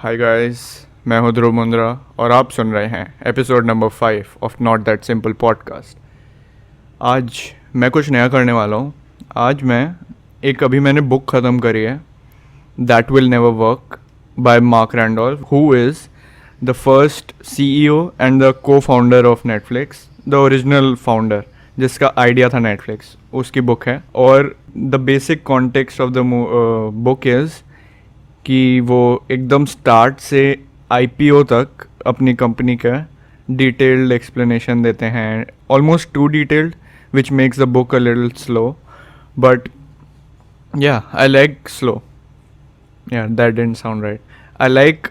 Hi guys, मैं हूं ध्रुव मुंद्रा और आप सुन रहे हैं episode number 5 of not that simple podcast. आज मैं कुछ नया करने वाला हूं। आज मैंने बुक ख़त्म करी है, that will never work by Marc Randolph, who is the first CEO and the cofounder of Netflix, the original founder जिसका आइडिया था नेटफ्लिक्स, उसकी बुक है। और the basic context of the book is कि वो एकदम start से IPO तक अपनी कंपनी का डिटेल्ड एक्सप्लेनेशन देते हैं, almost too detailed, which makes the book a little slow, but yeah I like slow, yeah that didn't sound right. I like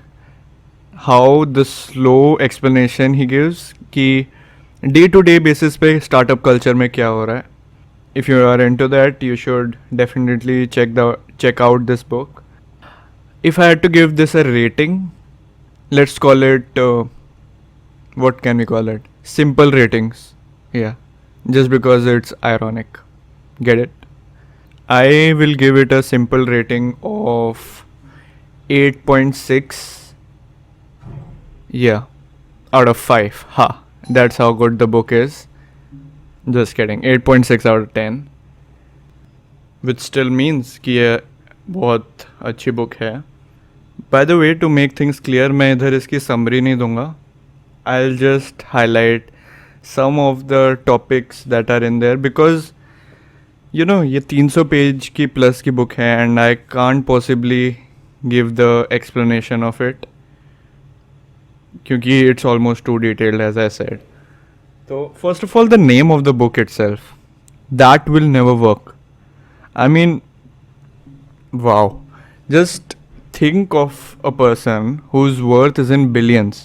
how the slow explanation he gives कि day to day basis पे startup culture में क्या हो रहा है। If you are into that, you should definitely check out this book. If I had to give this a rating, let's call it, what can we call it? Simple ratings. Yeah, just because it's ironic. Get it? I will give it a simple rating of 8.6. Yeah, out of 5. Ha, that's how good the book is. Just kidding. 8.6 out of 10. Which still means कि ये बहुत अच्छी book है। By the way, to make things clear, मैं इधर इसकी summary नहीं दूंगा। I will just highlight some of the topics that are in there, because ये 300 पेज की प्लस की बुक है and I can't possibly give the explanation of it, क्योंकि it's almost too detailed as I said. तो first of all, the name of the book itself, that will never work. I mean, wow. Just think of a person whose worth is in billions.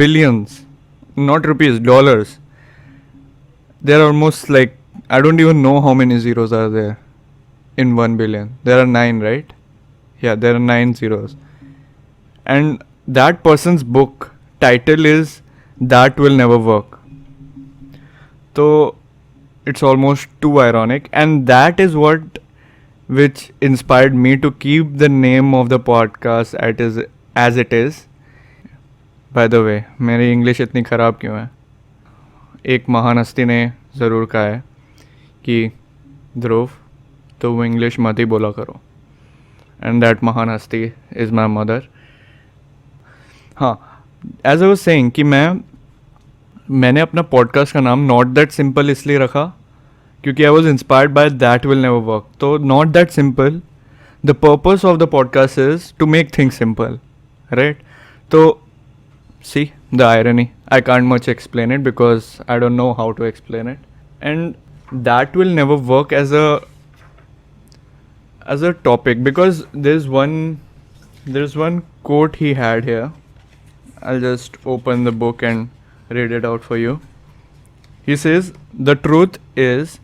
Billions. Not rupees, dollars. There are almost like, I don't even know how many zeros are there in 1 billion. There are 9, right? Yeah, there are 9 zeros. And that person's book title is That Will Never Work. So, it's almost too ironic, and that is what which inspired me to keep the name of the podcast as it is. By the way, मेरी English इतनी ख़राब क्यों है? एक महान हस्ती ने ज़रूर कहा है कि ध्रुव, तो वो इंग्लिश मत ही बोला करो, एंड दैट महान हस्ती इज़ माई मदर। हाँ, एज आई वाज सेइंग कि मैंने अपना पॉडकास्ट का नाम नॉट दैट सिंपल इसलिए रखा क्योंकि I was inspired by that will never work. तो not that simple, the purpose of the podcast is to make things simple, right? तो see the irony, I can't much explain it because I don't know how to explain it, and that will never work as a topic because there is one quote he had here. I'll just open the book and read it out for you. He says, the truth is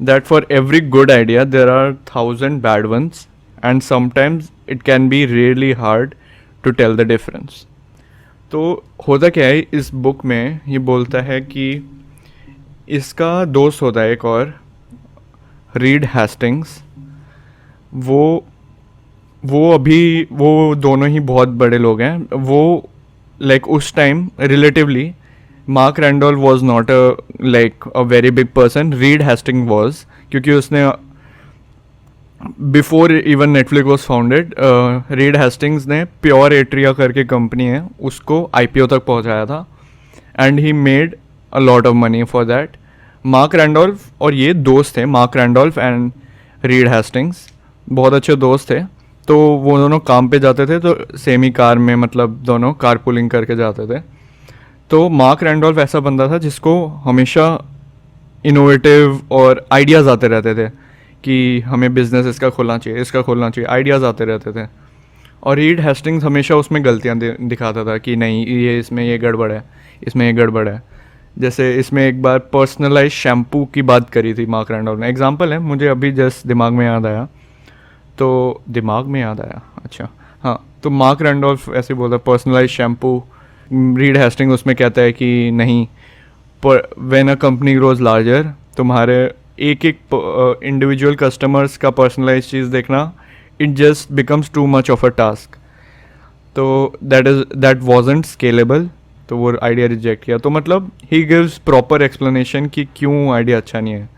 that for every good idea, there are 1,000 bad ones, and sometimes it can be really hard to tell the difference. तो होता क्या है इस book में, ये बोलता है कि इसका दोस्त होता है एक और, रीड हेस्टिंग्स। वो दोनों ही बहुत बड़े लोग हैं। वो like उस time relatively Mark Randolph was not a very big person, Reed Hasting was, क्योंकि उसने before even Netflix was founded, Reed Hastings ने प्योर एट्रिया करके कंपनी है उसको IPO तक पहुंचाया था, and he made a lot of money for that. Mark Randolph और ये दोस्त थे, Mark Randolph and Reed Hastings बहुत अच्छे दोस्त थे। तो वो दोनों काम पे जाते थे, तो सेम ही कार में, मतलब दोनों कार पुलिंग करके जाते थे। तो मार्क रैंडोल्फ ऐसा बंदा था जिसको हमेशा इनोवेटिव और आइडियाज़ आते रहते थे कि हमें बिजनेस इसका खोलना चाहिए, आइडियाज़ आते रहते थे। और रीड हेस्टिंग्स हमेशा उसमें गलतियाँ दिखाता था कि नहीं, ये गड़बड़ है। जैसे इसमें एक बार पर्सनलाइज शैम्पू की बात करी थी मार्क रैंडोल्फ ने, एग्जाम्पल है, मुझे अभी जस्ट दिमाग में याद आया। अच्छा हाँ, तो मार्क रैंडोल्फ ऐसे बोलता है पर्सनलाइज शैम्पू। रीड हेस्टिंग उसमें कहता है कि नहीं, when a company grows larger, तुम्हारे एक इंडिविजुअल कस्टमर्स का पर्सनलाइज चीज़ देखना, it just becomes too much of a task. तो दैट वाजंट स्केलेबल, तो वो आइडिया रिजेक्ट किया। तो मतलब ही गिव्स प्रॉपर एक्सप्लेनेशन कि क्यों आइडिया अच्छा नहीं है।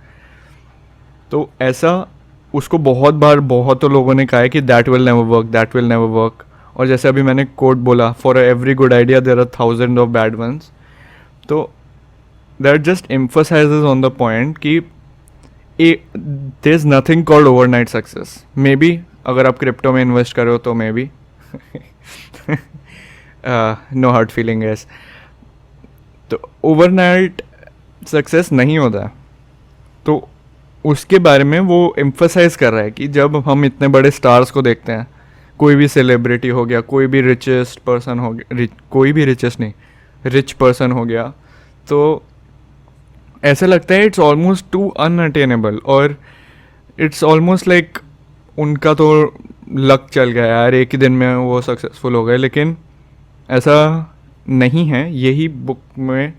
तो ऐसा उसको बहुत बार बहुत तो लोगों ने कहा है कि that will never work, that will never work. और जैसे अभी मैंने कोट बोला, for every good idea there are thousand of bad ones. तो that just emphasizes on the point कि there is nothing called overnight success. Maybe अगर आप crypto में इन्वेस्ट करो तो maybe no hard feelings. तो overnight success नहीं होता है। तो उसके बारे में वो एम्फसाइज कर रहा है कि जब हम इतने बड़े स्टार्स को देखते हैं, कोई भी सेलिब्रिटी हो गया, कोई भी रिचेस्ट पर्सन हो गया, कोई भी रिचेस्ट नहीं, रिच पर्सन हो गया, तो ऐसा लगता है इट्स ऑलमोस्ट टू अनअटेनेबल, और इट्स ऑलमोस्ट लाइक उनका तो लक चल गया यार, एक ही दिन में वो सक्सेसफुल हो गए। लेकिन ऐसा नहीं है। यही बुक में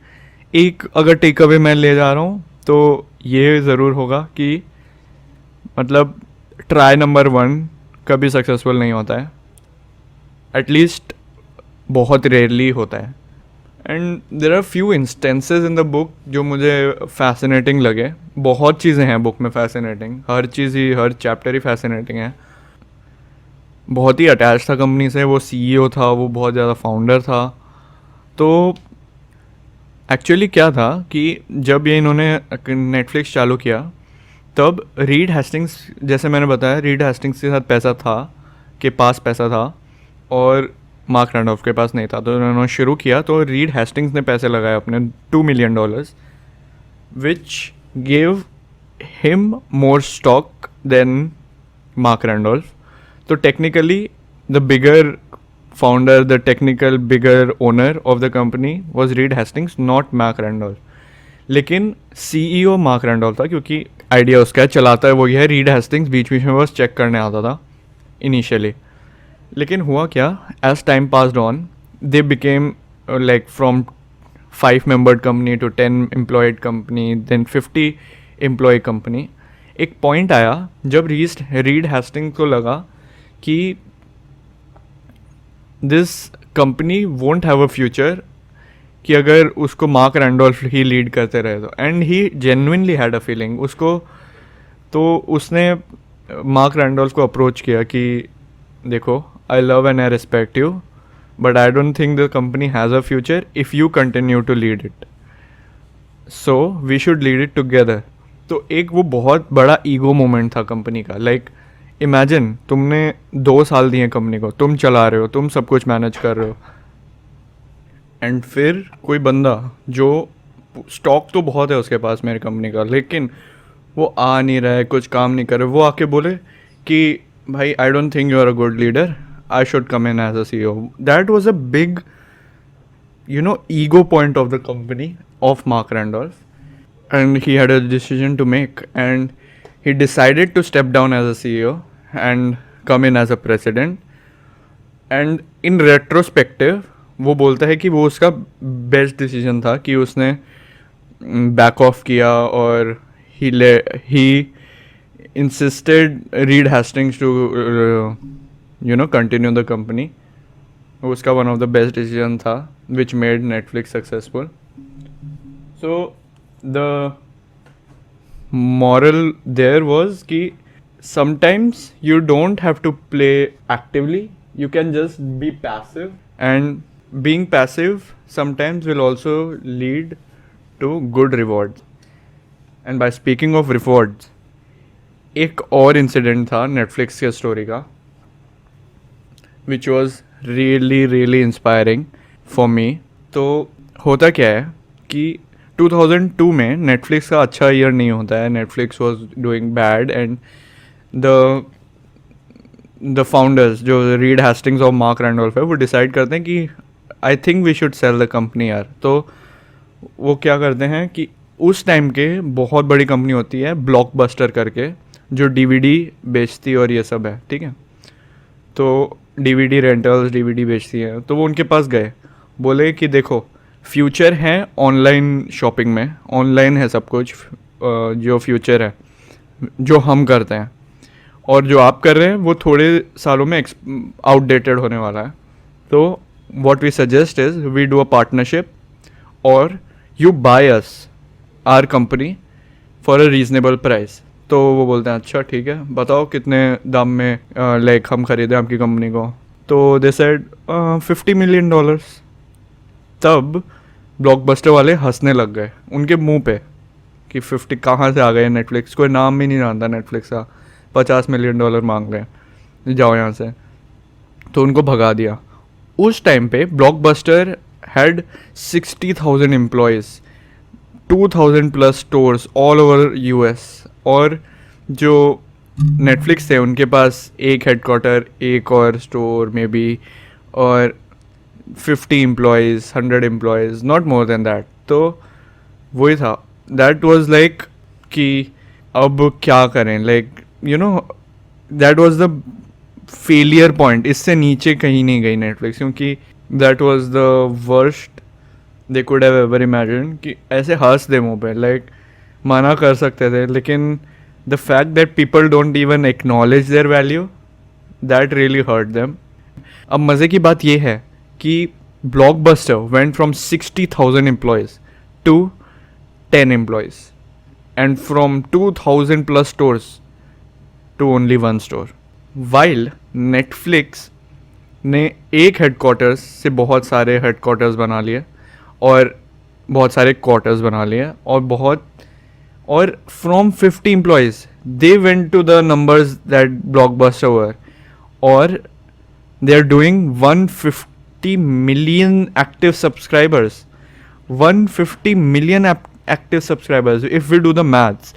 एक अगर टेक अवे मैं ले जा रहा हूँ तो ये ज़रूर होगा कि मतलब ट्राई नंबर 1 कभी सक्सेसफुल नहीं होता है, एटलीस्ट बहुत रेयरली होता है। And there are few instances in the book जो मुझे फैसिनेटिंग लगे। बहुत चीज़ें हैं बुक में फैसिनेटिंग, हर चीज़ ही, हर चैप्टर ही फैसिनेटिंग है। बहुत ही अटैच था कंपनी से, वो सीईओ था, वो बहुत ज़्यादा फाउंडर था। तो एक्चुअली क्या था कि जब ये इन्होंने नेटफ्लिक्स चालू किया तब रीड हेस्टिंग्स, जैसे मैंने बताया, रीड हेस्टिंग्स के साथ पैसा था, के पास पैसा था, और मार्क रैंडॉल्फ के पास नहीं था। तो उन्होंने शुरू किया, तो रीड हेस्टिंग्स ने पैसे लगाए अपने $2 million, which gave him more stock than Mark Randolph. तो technically the bigger founder, the technical bigger owner of the company was Reed Hastings, not Mark Randolph. लेकिन CEO मार्क रैंडॉल्फ था, क्योंकि आइडिया उसका है, चलाता है वो ये है। रीड हेस्टिंग्स बीच बीच में बस चेक करने आता था इनिशियली। लेकिन हुआ क्या, as time passed on they became like from 5 membered company to 10 employed company, then 50 employee company. एक पॉइंट आया जब रीड हेस्टिंग्स को लगा कि this company won't have a future, कि अगर उसको मार्क रैंडॉल्फ ही लीड करते रहे तो। And he genuinely had a feeling उसको। तो उसने मार्क रैंडॉल्फ को अप्रोच किया कि देखो, I love and I respect you, but I don't think the company has a future if you continue to lead it, so we should lead it together. तो एक वो बहुत बड़ा ईगो मोमेंट था कंपनी का। लाइक इमेजिन, तुमने 2 साल दिए कंपनी को, तुम चला रहे हो, तुम सब कुछ मैनेज कर रहे हो, एंड फिर कोई बंदा जो स्टॉक तो बहुत है उसके पास मेरी कंपनी का, लेकिन वो आ नहीं रहा है, कुछ काम नहीं कर रहे, वो आके बोले कि भाई I don't think you are a good leader, I should come in as a CEO। That was a big ego point of the company of Mark Randolph, and he had a decision to make, and he decided to step down as a CEO and come in as a president. And in retrospective वो बोलता है कि वो उसका best decision था कि उसने back of किया, और he insisted Reed Hastings to continue the company. उसका one of the best decision था which made Netflix successful. So the moral there was कि sometimes you don't have to play actively, you can just be passive, and being passive sometimes will also lead to good rewards. And by speaking of rewards, एक और incident था Netflix के story का which was really really inspiring for me. तो होता क्या है कि 2002 में नेटफ्लिक्स का अच्छा ईयर नहीं होता है, Netflix was doing bad, and the founders जो रीड हेस्टिंग्स और मार्क रैंडॉल्फ है वो डिसाइड करते हैं कि I think we should sell the company यार। तो वो क्या करते हैं कि उस टाइम के बहुत बड़ी कंपनी होती है ब्लॉकबस्टर करके, जो DVD बेचती और ये सब है, ठीक है। तो DVD रेंटल्स, DVD बेचती है। तो वो उनके पास गए, बोले कि देखो फ्यूचर है ऑनलाइन शॉपिंग में, ऑनलाइन है सब कुछ, जो फ्यूचर है जो हम करते हैं, और जो आप कर रहे हैं वो थोड़े सालों में आउटडेटेड होने वाला है। तो what we suggest is we do a partnership or you buy us our company for a reasonable price. तो वो बोलते हैं अच्छा ठीक है, बताओ कितने दाम में लाइक हम खरीदें आपकी कंपनी को. तो दे सेड $50 million. तब ब्लॉकबस्टर वाले हंसने लग गए उनके मुंह पे कि 50 कहाँ से आ गए. नेटफ्लिक्स कोई नाम भी नहीं जानता नेटफ्लिक्स का, $50 million मांग रहे हैं, जाओ यहाँ से. तो उनको भगा दिया. उस टाइम पे blockbuster had 60,000 employees, 2,000 plus stores all over US. और जो नेटफ्लिक्स थे उनके पास एक हेडक्वार्टर, एक और स्टोर मे बी, और 50 employees, 100 employees, not more than that. तो वही था, दैट वाज लाइक कि अब क्या करें, like you know that was the failure point. इससे नीचे कहीं नहीं गई नेटफ्लिक्स, क्योंकि that was the worst they could have ever imagine. कि ऐसे हंस दे मुँह पे, लाइक मना कर सकते थे, लेकिन the fact that people don't even acknowledge their value, that really hurt them. अब मज़े की बात यह है कि Blockbuster went from 60,000 employees to 10 employees, and from 2,000 plus stores to only 1 store. While Netflix ने एक हेडक्वार्टर्स से बहुत सारे हेडक्वार्टर्स बना लिए और बहुत सारे क्वार्टर्स बना लिए, और from 50 employees they went to the numbers that Blockbuster were, और they are doing 150 million active subscribers. 150 million active subscribers. If we do the maths,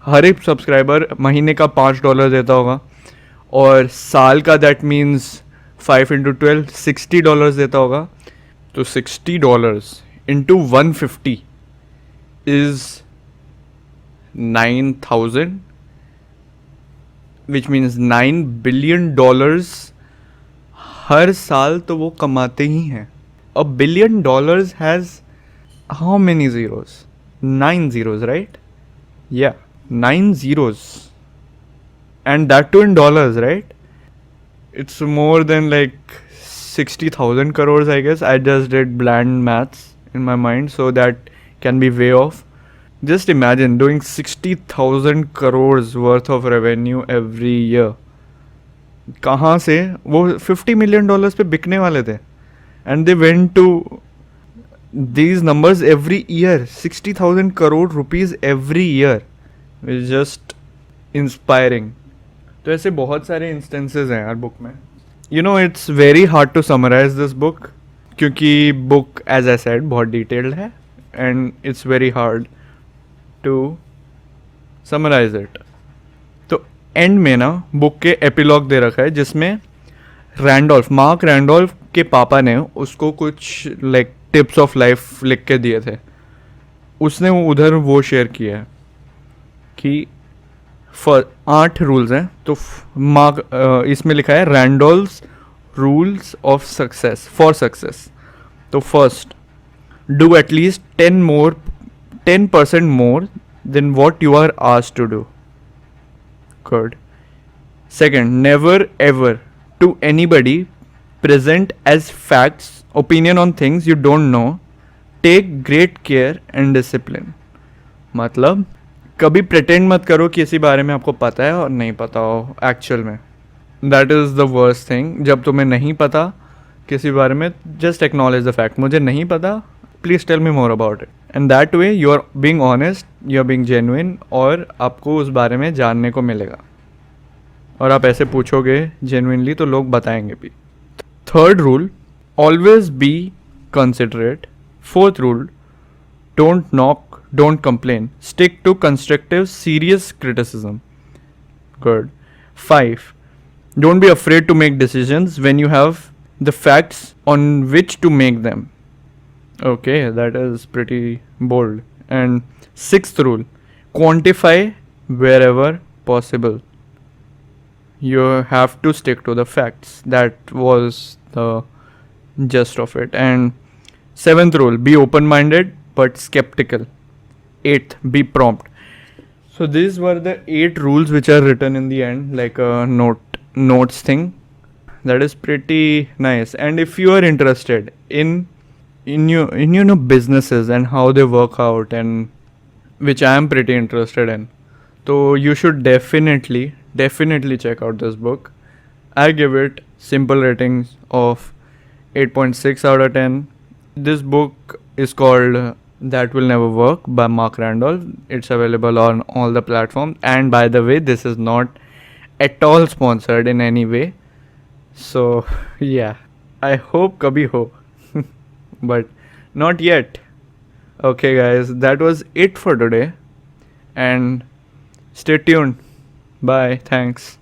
हर एक सब्सक्राइबर महीने का $5 देता होगा, और साल का दैट मीन्स 5 into 12 $60 देता होगा. तो $60 into 150 is 9,000, which means $9 billion हर साल तो वो कमाते ही हैं. $1 billion has how many zeros? 9 zeros, right? Yeah, 9 zeros. And that too in dollars, right? It's more than like 60,000 crores, I guess. I just did bland maths in my mind, so that can be way off. Just imagine doing 60,000 crores worth of revenue every year. कहाँ से वो $50 million पे बिकने वाले थे, and they went to these numbers every year. 60,000 crore rupees every year is just inspiring. तो ऐसे बहुत सारे इंस्टेंसेस हैं यार बुक में. You know it's very hard to summarise this book, क्योंकि बुक एज आई सेड बहुत डिटेल्ड है, and it's very hard to summarise it. End में ना बुक के एपिलॉग दे रखा है, जिसमें मार्क रैंडोल्फ के पापा ने उसको कुछ लाइक टिप्स ऑफ लाइफ लिख के दिए थे. उसने उधर वो शेयर किया है कि 8 रूल्स हैं. तो इसमें लिखा है Randolph's rules of success for success. तो first, do at least 10% more than what you are asked to do. Good. Second, never ever to anybody present as facts opinion on things you don't know. Take great care and discipline. मतलब कभी pretend मत करो कि इसी बारे में आपको पता है और नहीं पता हो एक्चुअल में. That is the worst thing. जब तुम्हें नहीं पता किसी बारे में, just acknowledge the fact. मुझे नहीं पता, please tell me more about it. And that way you are being honest, you are being genuine, और आपको उस बारे में जानने को मिलेगा. और आप ऐसे पूछोगे genuinely तो लोग बताएंगे भी. Third rule, always be considerate. Fourth rule, don't knock, don't complain. Stick to constructive, serious criticism. Good. 5, don't be afraid to make decisions when you have the facts on which to make them. Okay, that is pretty bold. And 6th rule, quantify wherever possible. You have to stick to the facts. That was the gist of it. And 7th rule, be open-minded but skeptical. 8th, be prompt. So these were the 8 rules which are written in the end, like a notes thing. That is pretty nice. And if you are interested in businesses and how they work out, and which I am pretty interested in, so you should definitely check out this book. I give it simple ratings of 8.6 out of 10. This book is called That Will Never Work by Mark Randolph. It's available on all the platforms. And by the way, this is not at all sponsored in any way. So, yeah, I hope kabhi ho, but not yet. Okay, guys, that was it for today. And stay tuned. Bye. Thanks.